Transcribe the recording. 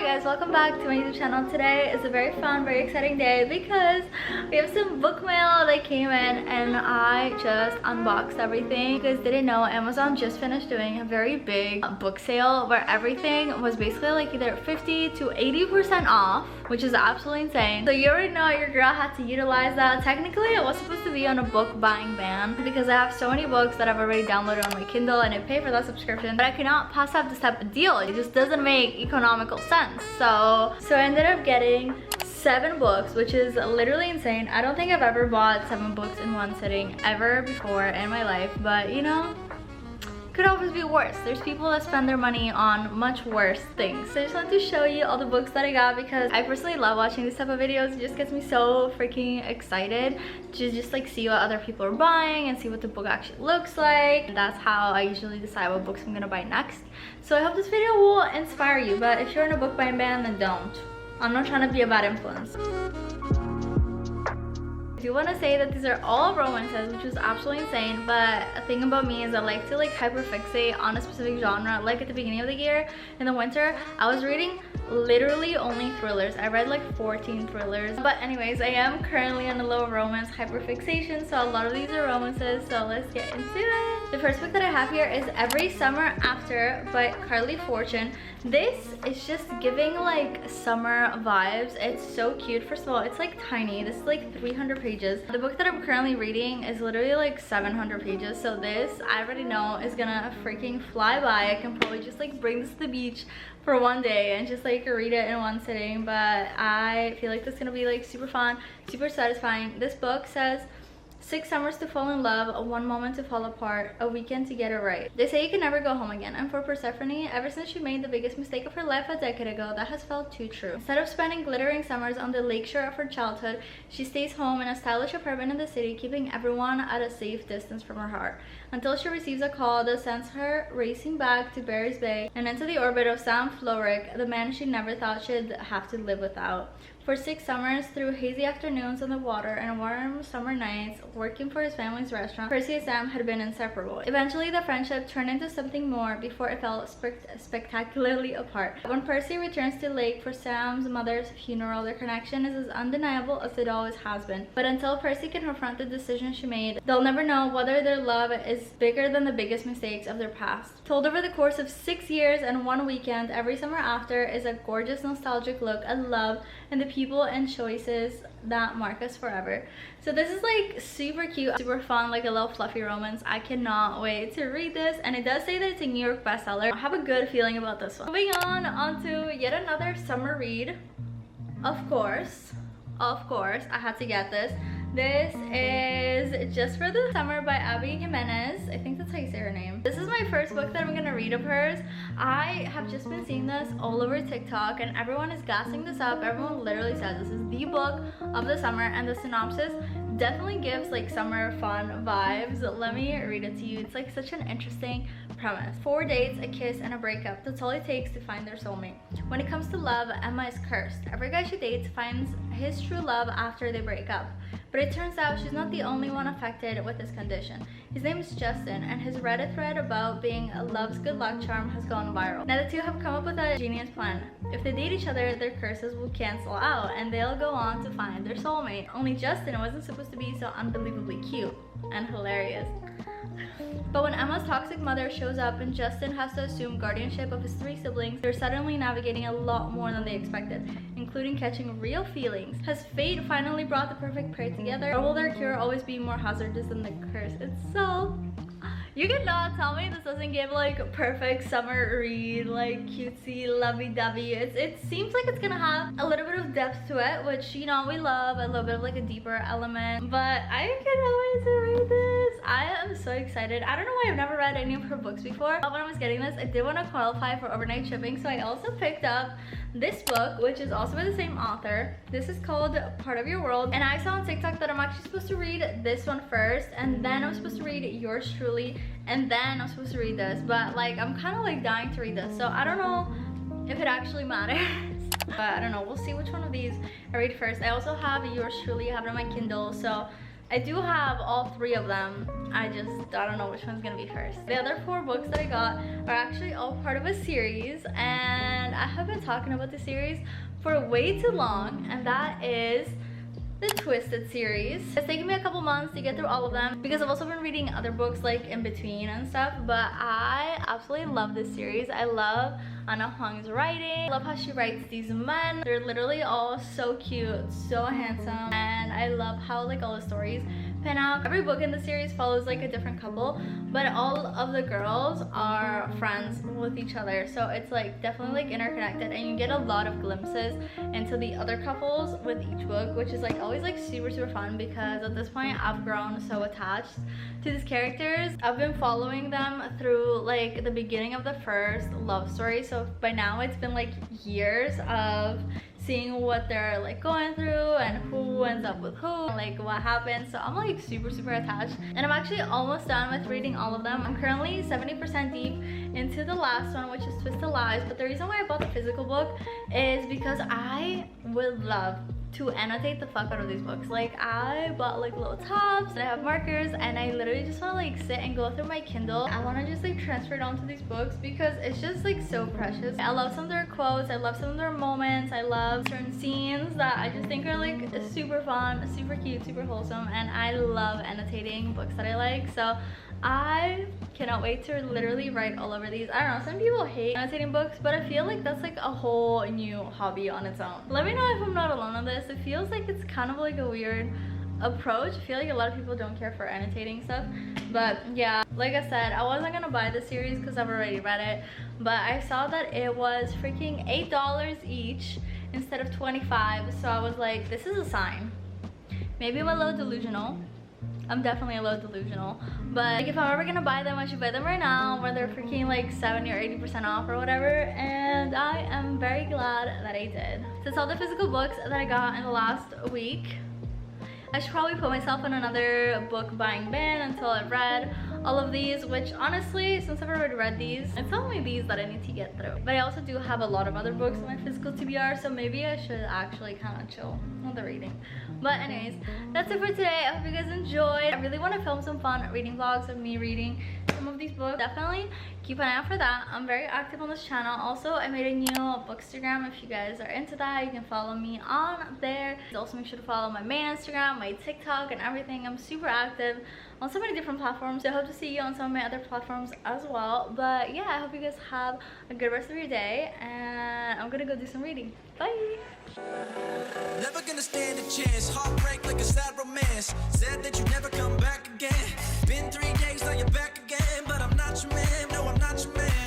guys, welcome back to my YouTube channel. Today is a very fun, very exciting day because we have some book mail that came in and I just unboxed everything. If you guys didn't know, Amazon just finished doing a very big book sale where everything was basically like either 50 to 80% off, which is absolutely insane. So you already know your girl had to utilize that. Technically, it was supposed to be on a book buying ban because I have so many books that I've already downloaded on my Kindle and I pay for that subscription, but I cannot pass up this type of deal. It just doesn't make economical sense. So I ended up getting 7 books, which is literally insane. I don't think I've ever bought 7 books in one sitting ever before in my life, but you know, could always be worse. There's people that spend their money on much worse things. So I just wanted to show you all the books that I got because I personally love watching these type of videos. It just gets me so freaking excited to just like see what other people are buying and see what the book actually looks like. And that's how I usually decide what books I'm gonna buy next. So I hope this video will inspire you, but if you're in a book buying ban, then don't. I'm not trying to be a bad influence. I do want to say that these are all romances, which was absolutely insane, but a thing about me is I like to like hyperfixate on a specific genre. Like at the beginning of the year, in the winter, I was reading literally only thrillers. I read like 14 thrillers. But anyways, I am currently on a little romance hyperfixation, so a lot of these are romances, so let's get into it. The first book that I have here is Every Summer After by Carly Fortune. This is just giving like summer vibes. It's so cute. First of all, it's like tiny. This is like 300 pages. The book that I'm currently reading is literally like 700 pages, so this I already know is gonna freaking fly by. I can probably just like bring this to the beach for one day and just like read it in one sitting, but I feel like this is gonna be like super fun, super satisfying. This book says 6 summers to fall in love, 1 moment to fall apart, a weekend to get it right. They say you can never go home again, and for Persephone, ever since she made the biggest mistake of her life a decade ago, that has felt too true. Instead of spending glittering summers on the lakeshore of her childhood, she stays home in a stylish apartment in the city, keeping everyone at a safe distance from her heart, until she receives a call that sends her racing back to Barry's Bay and into the orbit of Sam Florrick, the man she never thought she'd have to live without. For 6 summers, through hazy afternoons on the water and warm summer nights, working for his family's restaurant, Percy and Sam had been inseparable. Eventually, the friendship turned into something more before it fell spectacularly apart. When Percy returns to Lake for Sam's mother's funeral, their connection is as undeniable as it always has been. But until Percy can confront the decision she made, they'll never know whether their love is bigger than the biggest mistakes of their past. Told over the course of 6 years and 1 weekend, Every Summer After is a gorgeous nostalgic look at love and the people and choices that mark us forever. So this is like super cute, super fun, like a little fluffy romance. I cannot wait to read this, and it does say that it's a New York bestseller. I have a good feeling about this one. Moving on to yet another summer read. Of course I had to get this. This is Just for the Summer by Abby Jimenez. I think that's how you say her name. This is my first book that I'm gonna read of hers. I have just been seeing this all over TikTok and everyone is gassing this up. Everyone literally says this is the book of the summer, and the synopsis definitely gives like summer fun vibes. Let me read it to you. It's like such an interesting premise. 4 dates, a kiss, and a breakup. That's all it takes to find their soulmate. When it comes to love, Emma is cursed. Every guy she dates finds his true love after they break up. But it turns out she's not the only one affected with this condition. His name is Justin, and his Reddit thread about being a love's good luck charm has gone viral. Now the two have come up with a genius plan. If they date each other, their curses will cancel out and they'll go on to find their soulmate. Only Justin wasn't supposed to be so unbelievably cute and hilarious. But when Emma's toxic mother shows up and Justin has to assume guardianship of his 3 siblings, they're suddenly navigating a lot more than they expected, including catching real feelings. Has fate finally brought the perfect pair together, or will their cure always be more hazardous than the curse? It's so... You cannot tell me this doesn't give like perfect summer read, like cutesy, lovey-dovey. It seems like it's gonna have a little bit of depth to it, which, you know, we love, a little bit of like a deeper element. But I cannot wait to read this. I am so excited. I don't know why I've never read any of her books before. But when I was getting this, I did want to qualify for overnight shipping, so I also picked up this book, which is also by the same author. This is called Part of Your World, and I saw on TikTok that I'm actually supposed to read this one first, and then I'm supposed to read Yours Truly, and then I'm supposed to read this. But like, I'm kind of like dying to read this, so I don't know if it actually matters. But I don't know, we'll see which one of these I read first. I also have Yours Truly, I have it on my Kindle, so I do have all 3 of them. I don't know which one's gonna be first. The other 4 books that I got are actually all part of a series, and I have been talking about the series for way too long, and that is the Twisted series. It's taken me a couple months to get through all of them because I've also been reading other books like in between and stuff, but I absolutely love this series. I love Anna Huang's writing. I love how she writes these men. They're literally all so cute, so handsome, and I love how like all the stories pan out. Every book in the series follows like a different couple, but all of the girls are friends with each other, so it's like definitely like interconnected, and you get a lot of glimpses into the other couples with each book, which is like always like super fun because at this point I've grown so attached to these characters. I've been following them through like the beginning of the first love story, so by now it's been like years of seeing what they're like going through and who ends up with who, like what happens. So I'm like super attached, and I'm actually almost done with reading all of them. I'm currently 70% deep into the last one, which is Twisted Lies, but the reason why I bought the physical book is because I would love to annotate the fuck out of these books. Like I bought like little tabs and I have markers, and I literally just want to like sit and go through my Kindle. I want to just like transfer it onto these books because it's just like so precious. I love some of their quotes, I love some of their moments, I love certain scenes that I just think are like super fun, super cute, super wholesome, and I love annotating books that I like. So I cannot wait to literally write all over these. I don't know, some people hate annotating books, but I feel like that's like a whole new hobby on its own. Let me know if I'm not alone on this. It feels like it's kind of like a weird approach. I feel like a lot of people don't care for annotating stuff, but yeah, like I said, I wasn't gonna buy the series because I've already read it, but I saw that it was freaking $8 each instead of 25, so I was like, this is a sign. Maybe I'm a little delusional. I'm definitely a little delusional, but like if I'm ever gonna buy them, I should buy them right now where they're freaking like 70 or 80% off or whatever, and I am very glad that I did. So that's all the physical books that I got in the last week. I should probably put myself in another book buying bin until I've read all of these, which honestly, since I've already read these, it's only these that I need to get through. But I also do have a lot of other books in my physical TBR, so maybe I should actually kind of chill with the reading. But anyways, that's it for today. I hope you guys enjoyed. I really want to film some fun reading vlogs of me reading some of these books. Definitely keep an eye out for that. I'm very active on this channel. Also, I made a new bookstagram. If you guys are into that, you can follow me on there. Also, make sure to follow my main Instagram, my TikTok, and everything. I'm super active on so many different platforms, so I hope to see you on some of my other platforms as well. But yeah, I hope you guys have a good rest of your day, and I'm gonna go do some reading. Bye. Never gonna stand a chance. Heartbreak like a sad romance. Said that you never come back again. Been 3 days, now you're back again. But I'm not your man, no, I'm not your man.